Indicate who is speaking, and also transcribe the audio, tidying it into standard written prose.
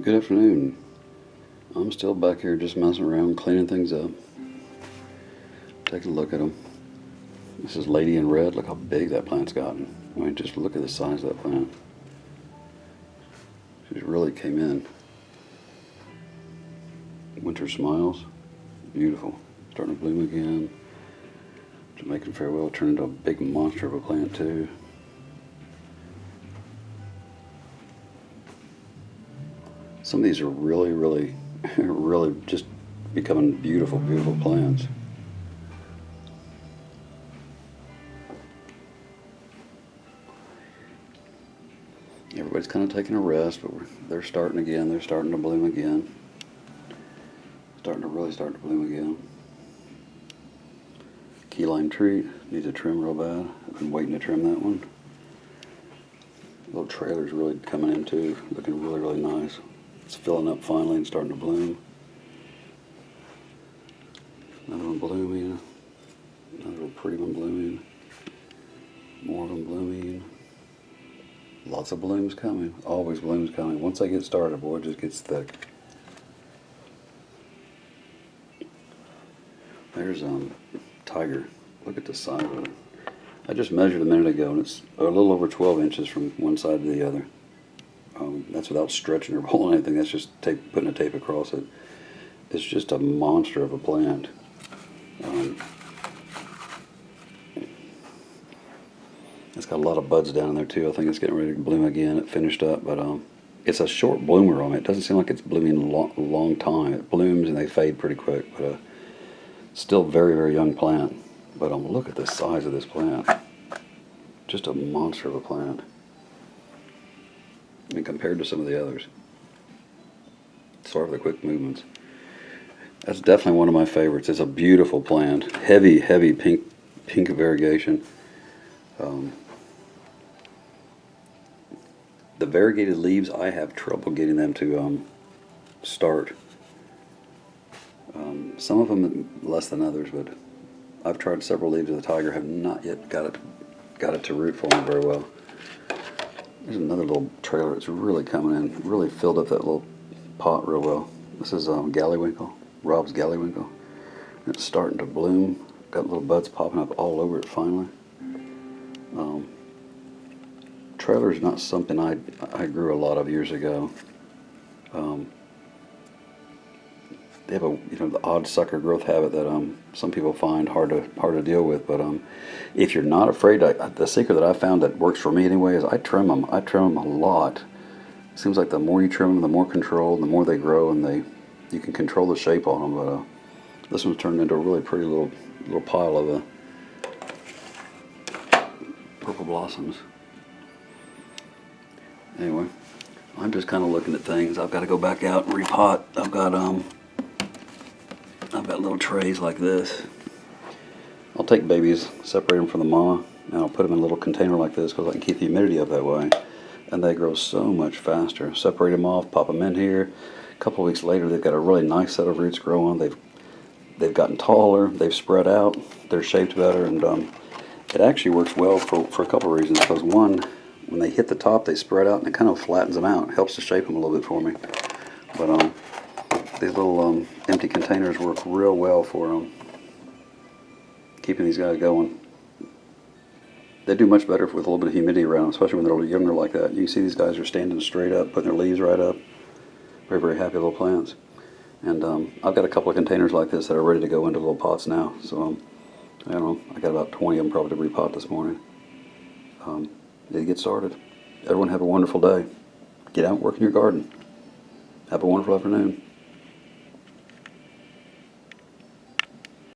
Speaker 1: Good afternoon. I'm still back here just messing around, cleaning things up. Take a look at them. This is Lady in Red. Look how big that plant's gotten. I mean, just look at the size of that plant. She really came in. Winter Smiles. Beautiful. Starting to bloom again. Jamaican Farewell turned into a big monster of a plant too. Some of these are really, really just becoming beautiful, beautiful plants. Everybody's kind of taking a rest, but they're starting again. They're starting to bloom again. Starting to bloom again. Key lime tree needs a trim real bad. I've been waiting to trim that one. Little trailer's really coming in too, looking really, really nice. It's filling up finally and starting to bloom. Another one blooming. Another little pretty one blooming. More of them blooming. Lots of blooms coming. Always blooms coming. Once I get started, boy, it just gets thick. There's tiger. Look at the size of it. I just measured a minute ago, and it's a little over 12 inches from one side to the other. That's without stretching or pulling anything. That's just putting a tape across it. It's just a monster of a plant. It's got a lot of buds down in there too. I think it's getting ready to bloom again. It finished up, but it's a short bloomer on it. It doesn't seem like it's blooming a long time. It blooms and they fade pretty quick, but still very, very young plant. But look at the size of this plant. Just a monster of a plant. I mean, compared to some of the others. Sorry for the quick movements. That's definitely one of my favorites. It's a beautiful plant. Heavy, heavy pink variegation. The variegated leaves, I have trouble getting them to start. Some of them less than others, but I've tried several leaves of the tiger. Have not yet got it to root for me very well. There's another little trailer that's really coming in, really filled up that little pot real well. This is Gallywinkle, Rob's Gallywinkle. It's starting to bloom. Got little buds popping up all over it finally. Trailer is not something I grew a lot of years ago. They have the odd sucker growth habit that some people find hard to deal with. But if you're not afraid, the secret that I found that works for me anyway is I trim them. I trim them a lot. It seems like the more you trim them, the more control, the more they grow, and you can control the shape on them. But this one's turned into a really pretty little pile of purple blossoms. Anyway, I'm just kind of looking at things. I've got to go back out and repot. I've got little trays like this. I'll take babies, separate them from the mama, and I'll put them in a little container like this because I can keep the humidity up that way. And they grow so much faster. Separate them off, pop them in here. A couple of weeks later, they've got a really nice set of roots growing. They've gotten taller. They've spread out. They're shaped better, and it actually works well for a couple of reasons. Because one, when they hit the top, they spread out and it kind of flattens them out. It helps to shape them a little bit for me. But these little empty containers work real well for keeping these guys going. They do much better with a little bit of humidity around them, especially when they're a little younger like that. You can see these guys are standing straight up, putting their leaves right up. Very, very happy little plants. And I've got a couple of containers like this that are ready to go into little pots now. So I don't know, I got about 20 of them probably to repot this morning. Need to get started. Everyone have a wonderful day. Get out and work in your garden. Have a wonderful afternoon.